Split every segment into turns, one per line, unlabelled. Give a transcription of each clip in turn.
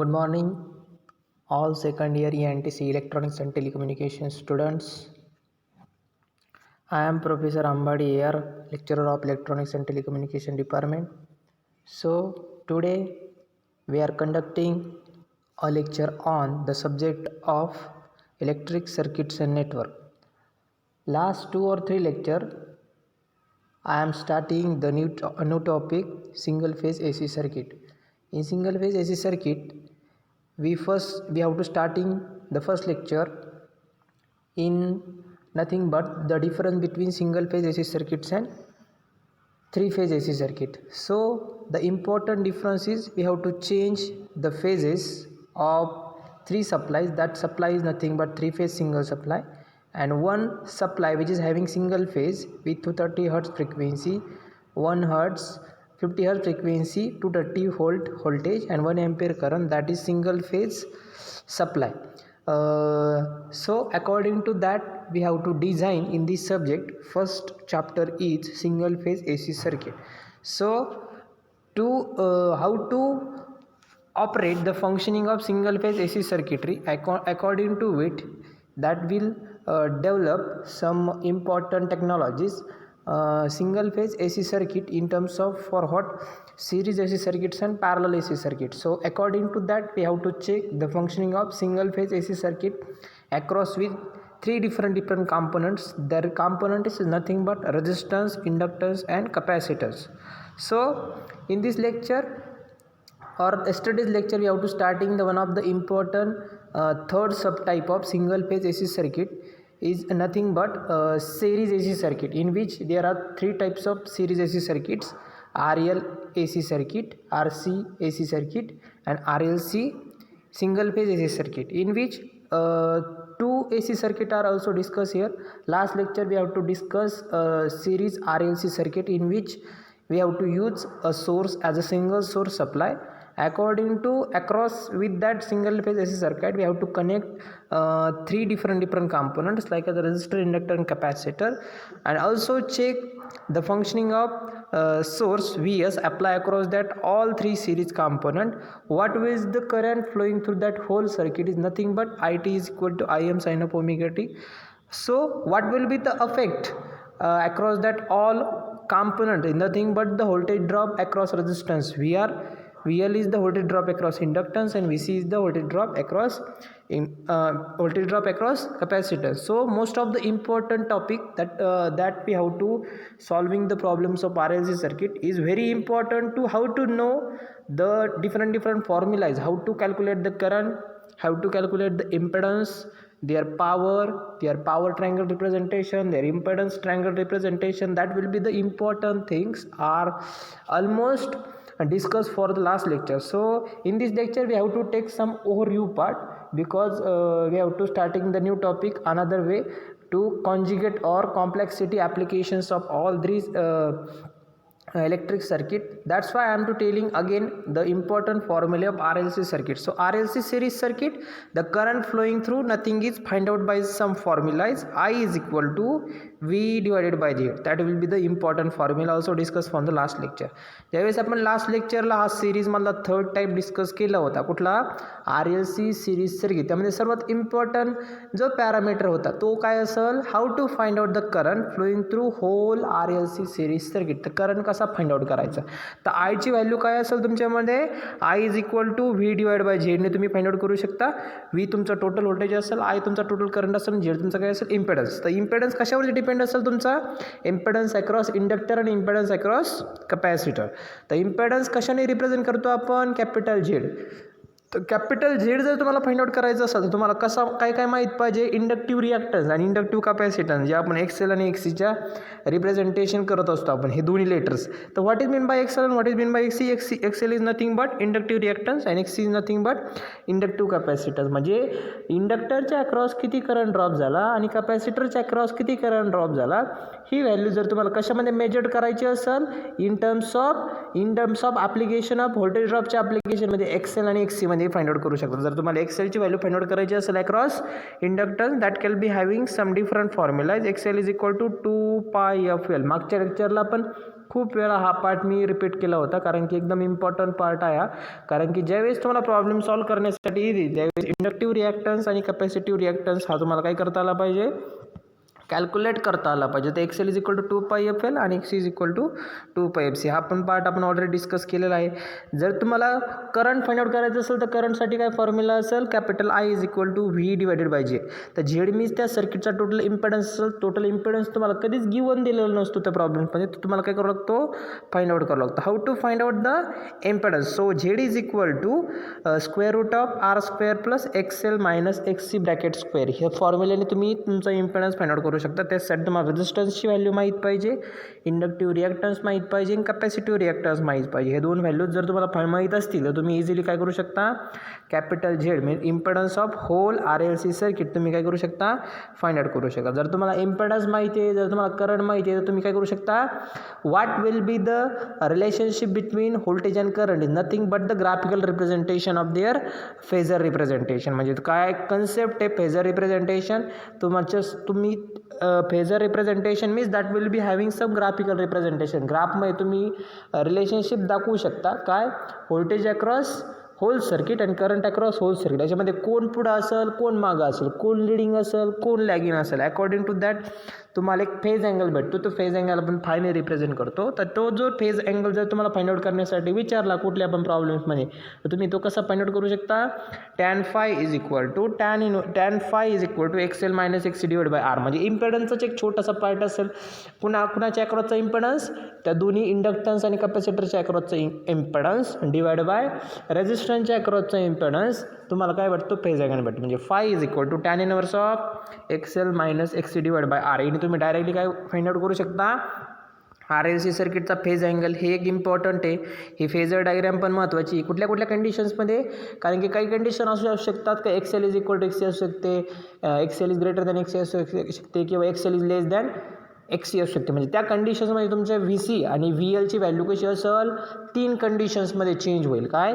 Good morning, all second year ENTC Electronics and Telecommunication students. I am Professor Ambadi AR, lecturer of Electronics and Telecommunication Department. So, today we are conducting a lecture on the subject of electric circuits and network. Last 2 or 3 lecture, I am starting the new topic, single phase AC circuit. In single phase AC circuit, we have to starting the first lecture in nothing but the difference between single phase AC circuits and three phase AC circuit. So the important difference is we have to change the phases of three supplies. That supply is nothing but three phase single supply, and one supply which is having single phase with 230 Hz frequency, 1 Hz 50 Hz frequency, 230 volt voltage and 1 ampere current, that is single phase supply. So according to that we have to design in this subject. First chapter is single phase AC circuit. So to how to operate the functioning of single phase AC circuitry, according to it, that will develop some important technologies. Single phase AC circuit in terms of for what series AC circuits and parallel AC circuits. So according to that we have to check the functioning of single phase AC circuit across with three different components. Their component is nothing but resistance, inductance and capacitors. So in this lecture or yesterday's lecture we have to starting the one of the important third subtype of single phase AC circuit is nothing but series AC circuit, in which there are three types of series AC circuits: RL AC circuit, RC AC circuit and RLC single phase AC circuit, in which two AC circuit are also discussed here. Last lecture we have to discuss series RLC circuit, in which we have to use a source as a single source supply. According to across with that single phase AC circuit we have to connect three different components like the resistor, inductor and capacitor, and also check the functioning of source Vs, apply across that all three series component. What is the current flowing through that whole circuit is nothing but IT is equal to Im sin of omega t. So what will be the effect across that all component is nothing but the voltage drop across resistance VR. VL is the voltage drop across inductance and VC is the voltage drop across capacitance. So most of the important topic that we have to solving the problems of RLC circuit is very important to how to know the different formulas, how to calculate the current, how to calculate the impedance, their power triangle representation, their impedance triangle representation. That will be the important things are almost discussed for the last lecture. So in this lecture we have to take some overview part, because we have to starting the new topic another way to conjugate or complexity applications of all these electric circuit. That's why I am to telling again the important formula of RLC circuit. So RLC series circuit, the current flowing through nothing is find out by some formulas. I is equal to V divided by Z. That will be the important formula also discussed from the last lecture. ज्यावेळेस आपण last लेक्चरला हा series मधला third type discuss केला होता, कुठला RLC series circuit. त्यामध्ये सर्वात important जो पॅरामीटर होता तो काय असेल, how to find out the current flowing through whole RLC series circuit. तर करंट कसा फाइंड आउट करायचा, तर आय ची व्हॅल्यू काय असेल तुमच्यामध्ये, I is equal to V divide by Z ने तुम्ही फाइंड आउट करू शकता. व्ही तुमचा टोटल व्होल्टेज असेल, आय तुमचा टोटल करंट असेल, झेड तुमचा काय असेल इम्पेडन्स. तर इम्पेडन्स कशावरती डिपेंड असेल तुमचा, इम्पेडन्स अक्रॉस इंडक्टर आणि इम्पेडन्स अक्रॉस कॅपॅसिटर. तर इम्पेडन्स कशाने रिप्रेझेंट करतो आपण, कॅपिटल झेड. तर कॅपिटल झेड जर तुम्हाला फाइंड आउट करायचं असेल तर तुम्हाला कसा काय काय माहीत पाहिजे, इंडक्टिव्ह रिॲक्टन्स आणि इंडक्टिव्ह कॅपॅसिटन्स, जे आपण एक्सेल आणि एक्सीच्या रिप्रेझेंटेशन करत असतो आपण हे दोन्ही लेटर्स. तर what is mean by X L आणि what is mean by X C. X L is nothing but inductive reactance आणि X C is nothing but inductive capacitance. म्हणजे इंडक्टरच्या अक्रॉस किती करंट ड्रॉप झाला आणि कॅपॅसिटरच्या अक्रॉस किती करंट ड्रॉप झाला, ही व्हॅल्यू जर तुम्हाला कशामध्ये मेजर करायची असेल, in terms of application of voltage ड्रॉपच्या ॲप्लिकेशनमध्ये एक्सेल आणि एक्सीमध्ये एक्सेलमध्ये फाइंड आउट करू शकता. जर तुम्हाला एक्सेलची व्हॅल्यू फाइंड आउट करायची असेल across inductance that can be having some different formulas. X L is equal to 2πfl. मागच्या लेक्चरला पण खूप वेळा हा पार्ट मी रिपीट केला होता कारण की एकदम इम्पॉर्टंट पार्ट आहे हा. कारण की ज्यावेळेस तुम्हाला प्रॉब्लेम सॉल्व्ह करण्यासाठी येईल त्यावेळेस इंडक्टिव्ह रिॲक्टन्स आणि कॅपॅसिटिव्ह रिॲक्टन्स हा तुम्हाला काय करता आला पाहिजे, कॅल्क्युलेट करता आला पाहिजे. तर Excel is equal to 2πfl आणि x is equal to 2πfc. हा पण पार्ट आपण ऑलरेडी डिस्कस केलेला आहे. जर तुम्हाला करंट फाइंड आउट करायचं असेल तर करंटसाठी काय फॉर्म्युला असेल, capital I is equal to V divided by J. तर झेड मीन्स त्या सर्किटचा टोटल इम्पेडन्स असेल. टोटल इम्पेडन्स तुम्हाला कधीच गिवन दिलेला नसतो त्या प्रॉब्लेममध्ये, तर तुम्हाला काय करावं लागतो, फाइंड आउट करावं लागतं. How to find out the impedance. So Z is equal to square root of R square plus X L minus X C bracket square. ह्या फॉर्म्युल्याने तुम्ही तुमचा इम्पेडन्स फाइंड आउट करू शकता. त्यासाठी तुम्हाला रेजिस्टन्सची व्हॅल्यू माहीत पाहिजे, इंडक्टिव्ह रिॲक्टन्स माहीत पाहिजे आणि कॅपॅसिटिव्ह रिॲक्टन्स माहीत पाहिजे. हे दोन व्हॅल्यूज जर तुम्हाला माहीत असतील तर तुम्ही इझिली काय करू शकता, capital Z mean impedance of whole RLC circuit तुम्ही काय करू शकता, फाइंड आउट करू शकता. जर तुम्हाला इम्पेडन्स माहिती आहे, जर तुम्हाला करंट माहिती आहे तर तुम्ही काय करू शकता, what will be the relationship between voltage and current is nothing but the graphical representation of their phasor representation. म्हणजे काय कन्सेप्ट आहे फेजर रिप्रेझेंटेशन. तुम्ही phasor representation means that will be having some graphical representation. ग्राफमध्ये तुम्ही relationship दाखवू शकता काय, voltage across whole circuit आणि करंट अक्रॉस होल सर्किट. याच्यामध्ये कोण पुढं असेल, कोण मागं असेल, कोण लिडिंग असेल, कोण लॅगिंग असेल. अकॉर्डिंग टू दॅट तुम्हाला एक फेज अँगल भेटतो. तो फेज अँगल आपण फायने रिप्रेझेंट करतो. तर तो जो फेज अँगल जर तुम्हाला फाइंड आउट करण्यासाठी विचारला कुठल्या पण प्रॉब्लेम्समध्ये तर तुम्ही तो कसा फाइंड आउट करू शकता, tan phi is equal to tan phi is equal to X L minus X divide by R. म्हणजे इम्पेडन्सचा एक छोटासा पार्ट असेल. कुणाच्या अक्रॉसचा इम्पेडन्स, त्या दोन्ही इंडक्टन्स आणि कॅपॅसिटरच्या अक्रॉसचा इम्पेडन्स डिवाइड बाय रेजिस्टन्सच्या अक्रॉसचा इम्पेडन्स. तुम्हाला काय भेटतो, फेज अँगल भेटतो. म्हणजे phi is equal to tan inverse of X L minus X divide by R. आणि तुम्ही डायरेक्टली काय फाइंड आउट करू शकता, RLC सर्किटचा फेज अँगल हे एक इम्पॉर्टंट आहे. ही फेजर डायग्राम पण महत्त्वाची. कुठल्या कुठल्या कंडिशन्समध्ये, कारण की काही कंडिशन असू शकतात का एक्सएल इज इक्वल टू एक्सी असू शकते, एक्सएल इज ग्रेटर दॅन एक्सी असू शकते किंवा एक्सएल इज लेस दॅन एक्सी असू शकते. म्हणजे त्या कंडिशन्समध्ये तुमच्या VC आणि VLची व्हॅल्यू कशी असेल, 3 कंडिशन्समध्ये चेंज होईल. काय,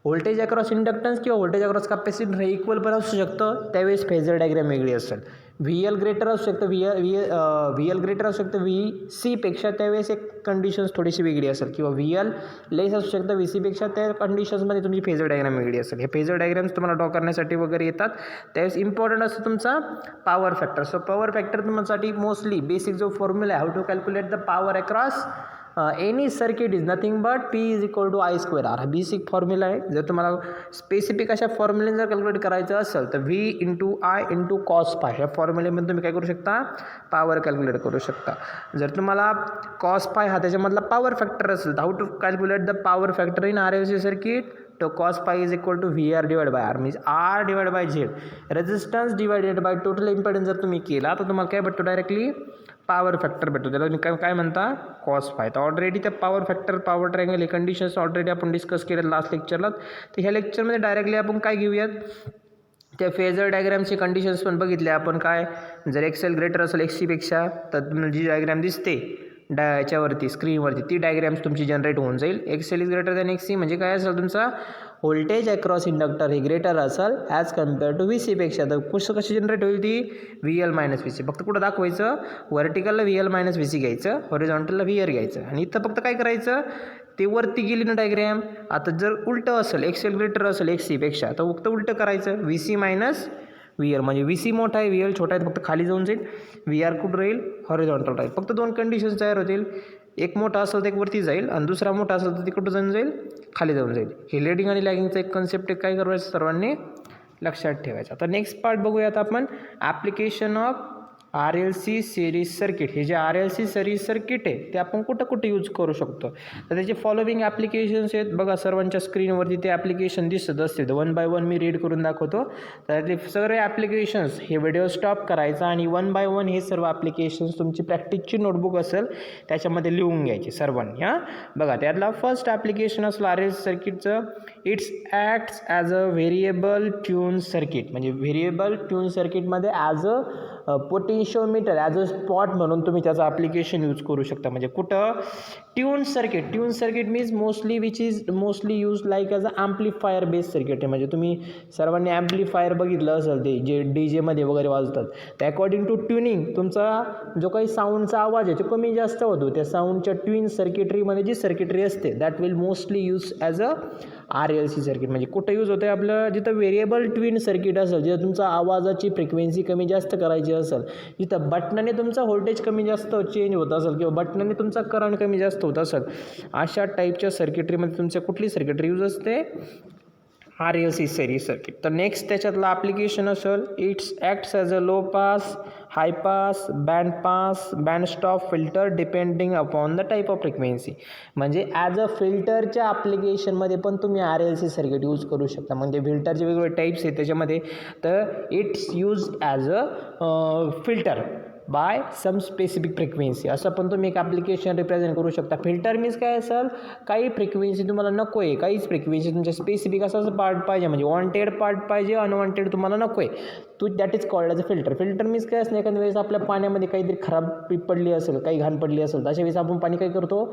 व्होल्टेज अक्रॉस इंडक्टन्स किंवा व्होल्टेज अक्रॉस कॅपॅसिटर हे इक्वल पण असू शकतं, त्यावेळेस फेजर डायग्राम वेगळी असेल. VL ग्रेटर असू शकतं, VL ग्रेटर असू शकतं VC पेक्षा, त्यावेळेस एक कंडिशन्स थोडीशी वेगळी असेल. किंवा VL लेस असू शकतं VC पेक्षा, त्या कंडिशन्समध्ये तुमची फेजर डायग्राम वेगळी असेल. हे फेजर डायग्राम्स तुम्हाला ड्रॉ करण्यासाठी वगैरे येतात. त्यावेळेस इम्पॉर्टंट असतं तुमचा power factor. So power factor तुमच्यासाठी मोस्टली बेसिक जो फॉर्म्युला आहे, how to calculate the power across any circuit is nothing but P is equal to I square R. हा बेसिक फॉर्म्युला आहे. जर तुम्हाला स्पेसिफिक अशा फॉर्म्युलेने जर कॅल्क्युलेट करायचं असेल तर V into I into cos pi ह्या फॉर्म्युलेमध्ये तुम्ही काय करू शकता, पॉवर कॅल्क्युलेट करू शकता. जर तुम्हाला कॉस पाय हा त्याच्यामधला पॉवर फॅक्टर असेल तर how to calculate the power factor in RLC circuit, तो cos pi is equal to VR divide by R. Means R divide by Z. Resistance divided by total impedance जर तुम्ही केला तर तुम्हाला काय भेटतो, डायरेक्टली पॉवर फॅक्टर भेटतो. त्याला काय म्हणता, कॉस फाय. तर ऑलरेडी त्या पॉवर फॅक्टर, पॉवर ट्रायंगल हे कंडिशन्स ऑलरेडी आपण डिस्कस केले लास्ट लेक्चरला. तर ह्या लेक्चरमध्ये डायरेक्टली आपण काय घेऊयात, त्या फेजर डायग्रामचे कंडिशन्स पण बघितले आपण. काय, जर एक्सएल ग्रेटर असेल एक्सीपेक्षा तर जी डायग्राम दिसते याच्यावरती स्क्रीनवरती ती डायग्राम्स तुमची जनरेट होऊन जाईल. एक्सएल इज ग्रेटर दॅन एक्सी म्हणजे काय असेल, तुमचा व्होल्टेज अक्रॉस इंडक्टर हे ग्रेटर असेल ॲज कम्पेअर टू VC पेक्षा. तर कशी जनरेट होईल ती, VL मायनस VC. फक्त कुठं दाखवायचं, व्हर्टिकलला VL मायनस VC घ्यायचं, हॉरिझॉन्टलला VR घ्यायचं. आणि इथं फक्त काय करायचं, ते वरती गेली ना डायग्राम. आता जर उलटं असेल, एक्सएल ग्रेटर असेल XC पेक्षा तर फक्त उलटं करायचं, VC मायनस VR. म्हणजे VC मोठा आहे, VL छोटा आहे, फक्त खाली जाऊन जाईल. VR कुठं राहील, हॉरिझॉन्टल राहील. फक्त 2 कंडिशन्स तयार होतील. एक मोठा असेल तर एक वरती जाईल आणि दुसरा मोठा असेल तर तिकडं जाऊन जाईल, खाली जाऊन जाईल. हे लीडिंग आणि लॅगिंगचा एक कन्सेप्ट काय करायचं सर्वांनी लक्षात ठेवायचं. आता नेक्स्ट पार्ट बघूयात आपण, application of RLC series circuit. हे जे RLC सिरीज सर्किट आहे ते आपण कुठं कुठे यूज करू शकतो. तर त्याचे फॉलोविंग ॲप्लिकेशन्स आहेत बघा. सर्वांच्या स्क्रीनवरती ते ॲप्लिकेशन दिसत असते. 1 बाय 1 मी रीड करून दाखवतो. तर ते सर्व ॲप्लिकेशन्स हे व्हिडिओ स्टॉप करायचा आणि 1 बाय 1 हे सर्व ॲप्लिकेशन्स तुमची प्रॅक्टिसची नोटबुक असेल त्याच्यामध्ये लिहून घ्यायचे सर्वांनी. हां बघा, त्यातला फर्स्ट ॲप्लिकेशन असलं RLC सर्किटचं, it's acts as a variable tune circuit. म्हणजे व्हेरिएबल ट्यून सर्किटमध्ये as a potentiometer as a spot म्हणून तुम्ही त्याचं ॲप्लिकेशन यूज करू शकता. म्हणजे कुठं tune circuit means mostly use like as a amplifier based circuit आहे. म्हणजे तुम्ही सर्वांनी ॲम्प्लिफायर बघितलं असेल ते जे डीजेमध्ये वगैरे वाजतात, तर अकॉर्डिंग टू ट्युनिंग तुमचा जो काही साऊंडचा आवाज आहे तो कमी जास्त होतो. त्या साऊंडच्या ट्विन सर्किटरीमध्ये जी सर्किटरी असते that will mostly use as a RLC circuit. म्हणजे कुठं यूज होतं आपलं जिथं व्हेरिएबल ट्विन सर्किट असेल, जिथं तुमचा आवाजाची फ्रिक्वेन्सी कमी जास्त करायची असेल, जिथं बटनाने तुमचा व्होल्टेज कमी जास्त चेंज होत असेल किंवा बटनाने तुमचा करंट कमी जास्त होत असेल, अशा टाईपच्या सर्किटरीमध्ये तुमच्या कुठली सर्किटरी यूज असते? RLC series circuit. तर नेक्स्ट त्याच्यातलं ॲप्लिकेशन असेल it's acts as a low pass, high pass, band stop filter depending upon the type of frequency. म्हणजे ॲज अ फिल्टरच्या ॲप्लिकेशनमध्ये पण तुम्ही RLC सर्किट यूज करू शकता. म्हणजे फिल्टरचे वेगवेगळे टाईप्स आहेत त्याच्यामध्ये. तर it's use as a filter by some specific frequency, असं पण तुम्ही एक ॲप्लिकेशन रिप्रेझेंट करू शकता. फिल्टर मीन्स काय असेल, काही फ्रिक्वेन्सी तुम्हाला नको आहे, काहीच फ्रिक्वेन्सी तुमच्या स्पेसिफिक असं पार्ट पाहिजे, म्हणजे वॉन्टेड पार्ट पाहिजे, अनवॉन्टेड तुम्हाला नको आहे, that is called as a filter. Filter means काय असं, एखाद्या वेळेस आपल्या पाण्यामध्ये काहीतरी खराब पडली असेल, काही घाण पडली असेल, तर अशा वेळेस आपण पाणी काय करतो?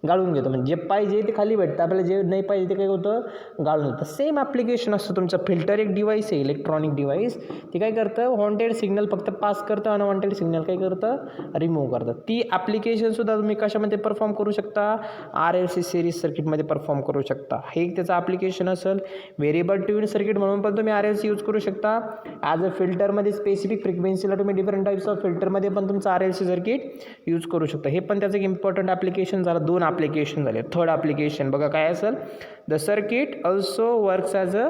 गाळून घेतो. म्हणजे जे पाहिजे ते खाली भेटतं, आपल्याला जे नाही पाहिजे ते काय होतं? गाळून घेतं. सेम ॲप्लिकेशन असतं तुमचं. फिल्टर एक डिव्हाइस आहे, इलेक्ट्रॉनिक डिव्हाइस. ते काय करतं? वॉन्टेड सिग्नल फक्त पास करतं, अनवॉन्टेड सिग्नल काय करतं? रिमूव्ह करतं. ती ॲप्लिकेशनसुद्धा तुम्ही कशामध्ये परफॉर्म करू शकता? RLC सिरीज सर्किटमध्ये परफॉर्म करू शकता. हे एक त्याचं ॲप्लिकेशन असेल. व्हेरिएबल ट्यून सर्किट म्हणून पण तुम्ही RLC यूज करू शकता. ॲज अ फिल्टरमध्ये स्पेसिफिक फ्रिक्वेन्सीला तुम्ही डिफरंट टाईप्स ऑफ फिल्टरमध्ये पण तुमचं RLC सर्किट यूज करू शकता. हे पण त्याचं एक इम्पॉर्टंट ॲप्लिकेशन झालं. 2 ॲप्लिकेशन झाले. थर्ड ॲप्लिकेशन बघा काय असेल? The circuit also works as a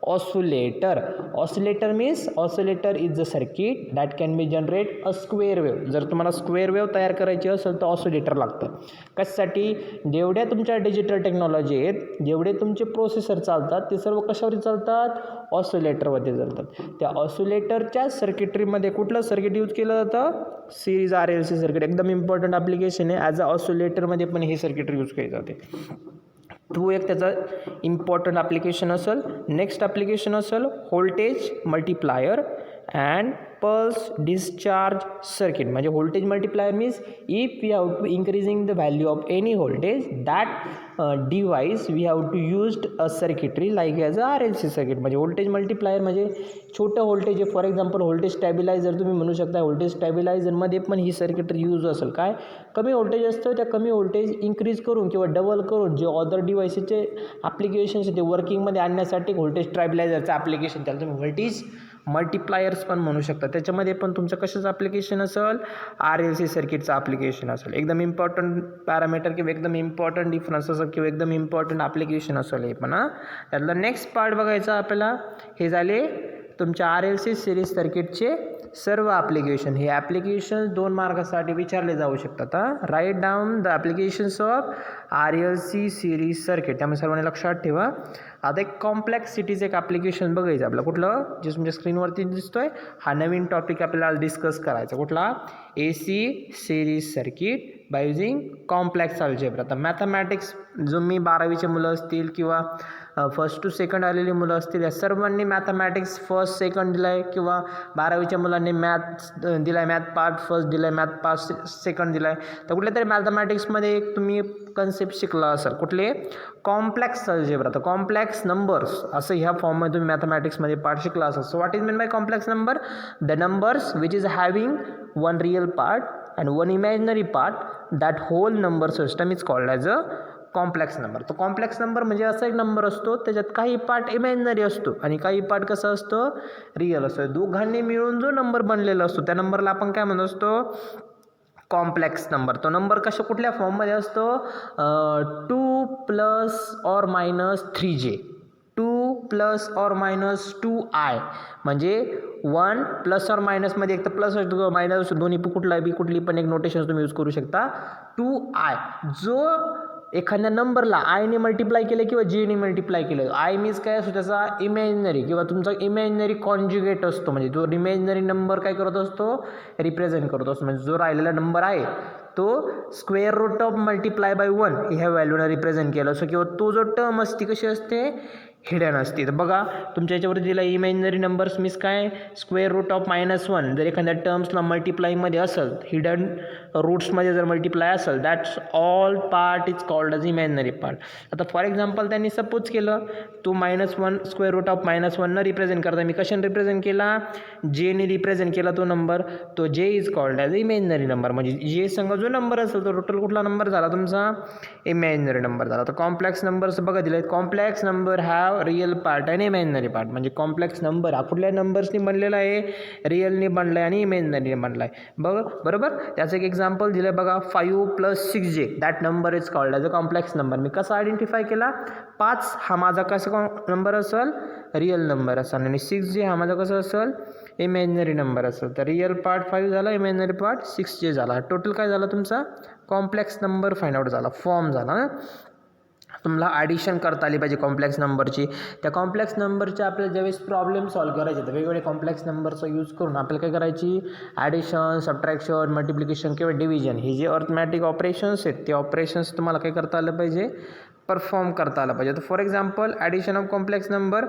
oscillator. Oscillator means oscillator is the circuit that can B generate a square wave. जर तुम्हाला स्क्वेअर वेव्ह तयार करायची असेल तर ऑसिलेटर लागतं. कशासाठी? जेवढ्या तुमच्या डिजिटल टेक्नॉलॉजी आहेत, जेवढे तुमचे प्रोसेसर चालतात, ते सर्व कशावर चालतात? ऑसिलेटरमध्ये चालतात. त्या ऑसिलेटरच्या सर्किटरीमध्ये कुठलं सर्किट यूज केलं जातं? Series RLC circuit. एकदम इम्पॉर्टंट ॲप्लिकेशन आहे. ॲज अ ऑसिलेटरमध्ये पण हे सर्किट यूज केले जाते. तो एक त्याचा इम्पॉर्टंट ॲप्लिकेशन असेल. नेक्स्ट ॲप्लिकेशन असेल voltage multiplier and pulse discharge circuit. म्हणजे voltage multiplier means if we have to increasing the value of any voltage that device we have to used a circuitry like as a RLC circuit. म्हणजे voltage multiplier म्हणजे छोटं voltage आहे. For example voltage stabiliser तुम्ही म्हणू शकता. Voltage स्टॅबिलायझरमध्ये पण ही circuitry use असेल. काय? कमी व्होल्टेज असतं, त्या कमी व्होल्टेज इन्क्रीज करून किंवा डबल करून जे अदर डिव्हाइसेसचे ॲप्लिकेशन्स ते वर्किंगमध्ये आणण्यासाठी व्होल्टेज स्टॅबिलायझरचं ॲप्लिकेशन, त्याला तुम्ही व्होल्टेज मल्टिप्लायर्स पण म्हणू शकता. त्याच्यामध्ये पण तुमचं कशाचं ॲप्लिकेशन असेल? RLC सर्किटचं ॲप्लिकेशन असेल. एकदम इम्पॉर्टंट पॅरामीटर किंवा एकदम इम्पॉर्टंट डिफरन्स असेल किंवा एकदम इम्पॉर्टंट ॲप्लिकेशन असेल हे पण. त्यातला नेक्स्ट पार्ट बघायचा आपल्याला. हे झाले तुमच्या RLC सिरीज सर्किटचे सर्व ॲप्लिकेशन. हे ॲप्लिकेशन 2 मार्कासाठी विचारले जाऊ शकतात. Write down the applications of RLC series circuit. त्यामुळे सर्वांनी लक्षात ठेवा. आता एक कॉम्प्लेक्सिटीचं एक ॲप्लिकेशन बघायचं आपलं. कुठलं? जे तुमच्या स्क्रीनवरती दिसतोय हा नवीन टॉपिक आपल्याला डिस्कस करायचा. कुठला? AC series circuit by using complex algebra. तर मॅथमॅटिक्स जो मी 12वीचे मुलं असतील किंवा फर्स्ट टू सेकंड आलेली मुलं असतील, या सर्वांनी मॅथमॅटिक्स फर्स्ट सेकंड दिला आहे किंवा 12वीच्या मुलांनी मॅथ्स दिला आहे, मॅथ पार्ट फर्स्ट दिला आहे, मॅथ पार्ट सेकंड दिला आहे. तर कुठल्या तरी मॅथमॅटिक्समध्ये एक तुम्ही कन्सेप्ट शिकला असाल. कुठले? Complex algebra. तर कॉम्प्लेक्स नंबर्स असं ह्या फॉर्ममध्ये तुम्ही मॅथमॅटिक्समध्ये पार्ट शिकला असाल. So what is mean by complex number? The numbers which is having one real part and one imaginary part, that whole number system is called as a complex number. तर complex number म्हणजे असा एक number असतो त्याच्यात काही part imaginary असतो आणि काही पार्ट कसं असतं? रिअल असतो. दोघांनी मिळून जो नंबर बनलेला असतो त्या नंबरला आपण काय म्हणत असतो? Complex number. तो नंबर कुठल्या फॉर्ममध्ये असतो? 2 ± 3j, 2 ± 2i. म्हणजे 1 ± मध्ये एक तर प्लस असतो किंवा मायनस असतो, दोन्ही कुठली पण एक नोटेशन तुम्ही यूज करू शकता. 2i जो एखाद्या नंबरला आयने मल्टिप्लाय केलं किंवा जेने मल्टिप्लाय केलं. आय मीन्स काय असतो? त्याचा इमॅजिनरी किंवा तुमचा इमॅजिनरी कॉन्ज्युगेट असतो. म्हणजे जो इमॅजिनरी नंबर काय करत असतो? रिप्रेझेंट करत असतो. म्हणजे जो राहिलेला नंबर आहे तो square root of multiply by 1 ह्या व्हॅल्यूने रिप्रेझेंट केला असतो किंवा तो जो टर्म असते कशी असते? हिडन असते. तर बघा तुमच्या याच्यावरती दिला इमॅजिनरी नंबर्स मीन्स काय स्क्वेअर रूट ऑफ -1 जर एखाद्या टर्म्सला मल्टिप्लाईंगमध्ये असेल हिडन रूट्समध्ये जर मल्टिप्लाय असेल that's all part is called as imaginary part. आता फॉर एक्झाम्पल त्यांनी सपोज केलं तो -1 स्क्वेअर रूट ऑफ -1 न रिप्रेझेंट करता मी कशाने रिप्रेझेंट केला जेने रिप्रेझेंट केला तो नंबर तो जे is called as imaginary number. म्हणजे जे संग जो नंबर असेल तो टोटल कुठला नंबर झाला तुमचा इमॅजिनरी नंबर झाला. तर कॉम्प्लेक्स नंबर्स बघा दिले complex number have real part आणि इमॅजिनरी पार्ट. म्हणजे कॉम्प्लेक्स नंबर हा कुठल्या नंबर्सनी बनलेला आहे रिअलनी बनला आहे आणि इमॅजिनरी बनला आहे बरोबर. त्याचं एक एक्झाम्पल दिलं बघा 5 + 6j that number is called as a complex number. मी कसा आयडेंटिफाय केला 5 हा माझा कसा नंबर असेल रिअल नंबर असेल आणि 6j हा माझा कसं असेल इमॅजिनरी नंबर असेल. तर रिअल पार्ट 5 झाला इमॅजिनरी पार्ट 6j झाला. टोटल काय झाला तुमचा कॉम्प्लेक्स नंबर फाइंड आउट झाला फॉर्म झाला. तुम्हाला ॲडिशन करता आली पाहिजे कॉम्प्लेक्स नंबरची. त्या कॉम्प्लेक्स नंबरचे आपल्याला ज्यावेळेस प्रॉब्लेम सॉल्व्ह करायचे तर वेगवेगळे कॉम्प्लेक्स नंबरचा यूज करून आपल्याला काय करायची ॲडिशन सबट्रॅक्शन मल्टिप्लिकेशन किंवा डिव्हिजन हे जे अर्थमॅटिक ऑपरेशन्स आहेत ते ऑपरेशन्स तुम्हाला काय करता आलं पाहिजे परफॉर्म करता आलं पाहिजे. तर for example addition of complex number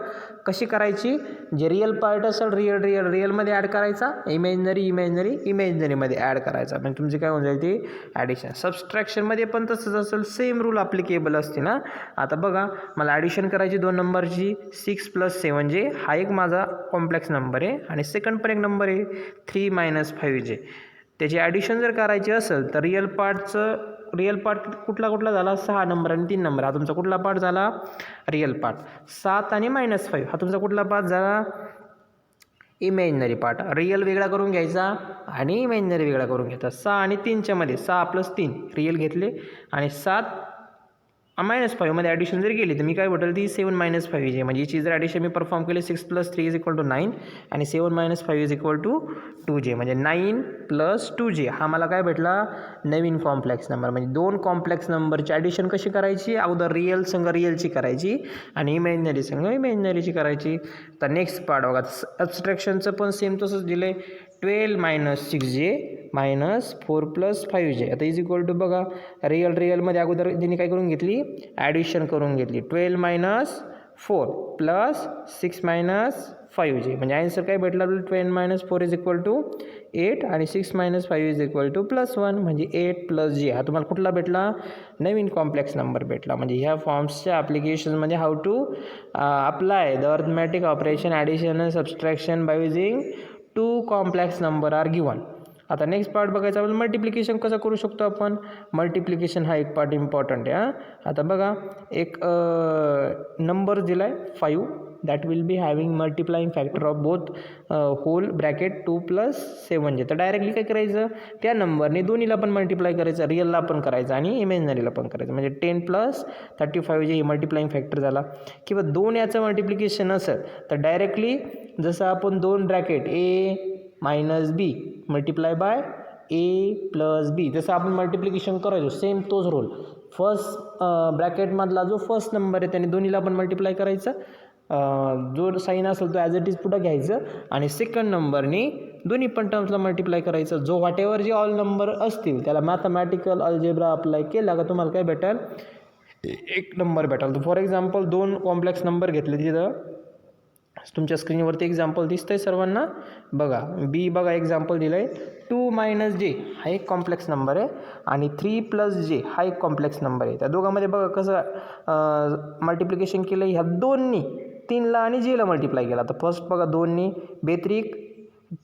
कशी करायची जे रिअल पार्ट असेल रिअलमध्ये ॲड करायचा इमॅजिनरीमध्ये ॲड करायचा म्हणजे तुमची काय होऊन जाईल ती ॲडिशन. सबस्ट्रॅक्शनमध्ये पण तसंच असेल सेम रूल ॲप्लिकेबल असते ना. आता बघा मला ॲडिशन करायची 2 नंबरची 6 + 7j हा एक माझा कॉम्प्लेक्स नंबर आहे आणि सेकंड पण एक नंबर आहे 3 - 5j. त्याची ॲडिशन जर करायची असेल तर रिअल पार्ट कुठला झाला 6 नंबर आणि 3 नंबर हा तुमचा कुठला पार्ट झाला रिअल पार्ट. 7 आणि -5 हा तुमचा कुठला पार्ट झाला इमॅजिनरी पार्ट. रिअल वेगळा करून घ्यायचा आणि इमॅजिनरी वेगळा करून घ्यायचा. 6 आणि 3च्या मध्ये 6 + 3 रिअल घेतले आणि 7 -5 मध्ये ॲडिशन जर केली तर मी काय भेटेल ती 7 - 5j. म्हणजे याची जर ॲडिशन मी परफॉर्म केली 6 + 3 = 9 आणि 7 - 5 = 2j. म्हणजे 9 + 2j हा मला काय भेटला नवीन कॉम्प्लेक्स नंबर. म्हणजे 2 कॉम्प्लेक्स नंबरची ॲडिशन कशी करायची अगोदर रिअल संग रिअलची करायची आणि इमॅजिनरी संग इमॅजिनरीची करायची. तर नेक्स्ट पार्ट बघा सबस्ट्रॅक्शनचं पण सेम तसंच दिलं आहे 12 - 6j - 4 + 5j. आता = बघा रिअलमध्ये अगोदर त्यांनी काय करून घेतली ॲडिशन करून घेतली 12 - 4 + 6 - 5j. म्हणजे आन्सर काय भेटला 12 - 4 = 8 आणि 6 - 5 = +1 म्हणजे 8 + j हा तुम्हाला कुठला भेटला नवीन कॉम्प्लेक्स नंबर भेटला. म्हणजे ह्या फॉर्म्सच्या ॲप्लिकेशनमध्ये how to apply the arithmetic operation addition and subtraction by using 2 complex number are given. आता नेक्स्ट पार्ट बघायचा आपण मल्टिप्लिकेशन कसं करू शकतो आपण. मल्टिप्लिकेशन हा एक पार्ट इम्पॉर्टंट आहे. आता बघा एक नंबर दिला आहे 5 that will be having multiplying factor of both whole bracket 2 + 7j. तर डायरेक्टली काय करायचं त्या नंबरने दोन्हीला पण मल्टिप्लाय करायचं रिअलला पण करायचं आणि इमॅजिनरीला पण करायचं. म्हणजे 10 + 35j ही मल्टिप्लाइंग फॅक्टर झाला. किंवा 2 याचं मल्टिप्लिकेशन असेल तर डायरेक्टली जसं आपण 2 bracket a - b multiply by a + b जसं आपण मल्टिप्लिकेशन करायचो सेम तोच रोल. फर्स्ट ब्रॅकेटमधला जो फर्स्ट नंबर आहे त्याने दोन्हीला पण मल्टिप्लाय करायचं जो साईन असेल तो ॲज इट इज पुढं घ्यायचं आणि सेकंड नंबरने दोन्ही पण टर्म्सला मल्टिप्लाय करायचं. जो व्हॉटेवर जे ऑल नंबर असतील त्याला मॅथमॅटिकल अल्जेब्रा अप्लाय केला का तुम्हाला काय भेटेल एक नंबर भेटेल. तर फॉर एक्झाम्पल 2 कॉम्प्लेक्स नंबर घेतले तिथं तुमच्या स्क्रीनवरती एक्झाम्पल दिसतंय सर्वांना बघा. बी बघा एक्झाम्पल दिलं आहे 2 - j हा एक कॉम्प्लेक्स नंबर आहे आणि 3 + j हा एक कॉम्प्लेक्स नंबर आहे. त्या दोघांमध्ये बघा कसं मल्टिप्लिकेशन केलं ह्या दोन्ही 3ला आणि jला मल्टिप्लाय केला. तर फर्स्ट बघा 2नी बेत्रिक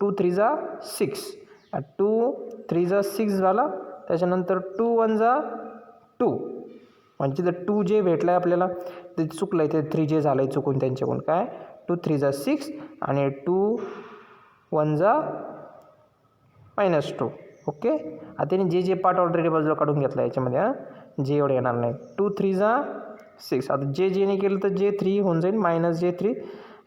2 × 3 = 6 2 × 3 = 6 झाला. त्याच्यानंतर 2 × 1 = 2 म्हणजे तिथं 2j भेटला आहे आपल्याला ते चुकलं आहे ते 3j झालं आहे चुकून त्यांच्याकडून काय 2 × 3 = 6 आणि 2 × 1 - 2 ओके. आता त्यांनी जे पार्ट ऑलरेडी बाजूला काढून घेतला याच्यामध्ये जे एवढं येणार नाही 2 × 3 = 6. आता जेने केलं तर j3 होऊन जाईल -j3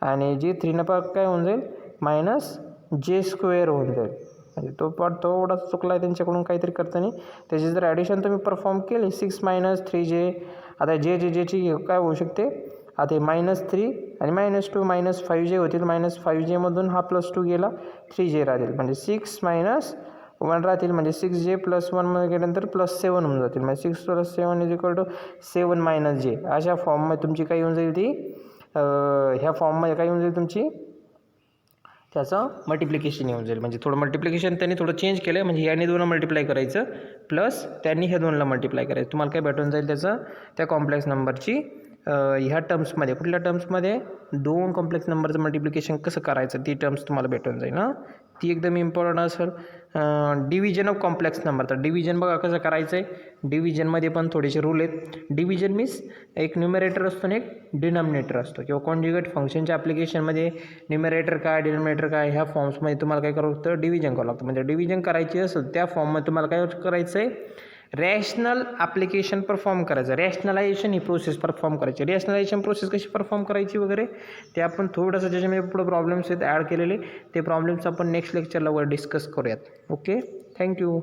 आणि j3 काय होऊन जाईल -j² होऊन जाईल. म्हणजे तो पार्ट थोडा चुकला आहे त्यांच्याकडून काहीतरी करताना. त्याची जर ॲडिशन तुम्ही परफॉर्म केली 6 - 3j आता जेची काय होऊ शकते आता -3 आणि -2 -5j होतील. -5j मधून हा +2 गेला 3j राहतील म्हणजे 6 - 1 राहतील म्हणजे 6j + 1 मध्ये गेल्यानंतर +7 होऊन जातील. म्हणजे 6 + 7 = 7 - j अशा फॉर्ममध्ये तुमची काय येऊन जाईल ती ह्या फॉर्ममध्ये काय येऊन जाईल तुमची त्याचं मल्टिप्लिकेशन येऊन जाईल. म्हणजे थोडं मल्टिप्लिकेशन त्यांनी थोडं चेंज केलं आहे. म्हणजे याने 2 मल्टिप्लाय करायचं प्लस त्यांनी ह्या 2ला मल्टिप्लाय करायचं. तुम्हाला काय भेटून जाईल त्याचं त्या कॉम्प्लेक्स नंबरची ह्या टर्म्समध्ये कुठल्या टर्म्समध्ये 2 कॉम्प्लेक्स नंबरचं मल्टिप्लिकेशन कसं करायचं ती टर्म्स तुम्हाला भेटून जाईल ना. ती एकदम इम्पॉर्टंट असेल. Division of complex number. तर डिव्हिजन बघा कसं करायचं आहे. डिव्हिजनमध्ये पण थोडेसे रूल आहेत. डिव्हिजन मीन्स एक न्युमरेटर असतो आणि एक डिनॉमिनेटर असतो किंवा कॉन्जुगेट फंक्शनच्या ॲप्लिकेशनमध्ये न्युमरेटर काय डिनॉमिनेटर काय ह्या फॉर्म्समध्ये तुम्हाला काय करावं लागतं डिव्हिजन करावं लागतं. म्हणजे डिव्हिजन करायची असेल त्या फॉर्ममध्ये तुम्हाला काय करायचं आहे रॅशनल ॲप्लिकेशन परफॉर्म करायचं. रॅशनलायझेशन ही प्रोसेस परफॉर्म करायची. रॅशनलायझेशन प्रोसेस कशी परफॉर्म करायची वगैरे ते आपण थोडंसं ज्याच्यामध्ये पुढं प्रॉब्लेम्स आहेत ॲड केलेले ते प्रॉब्लेम्स आपण नेक्स्ट लेक्चरला वर डिस्कस करूयात. Okay, thank you.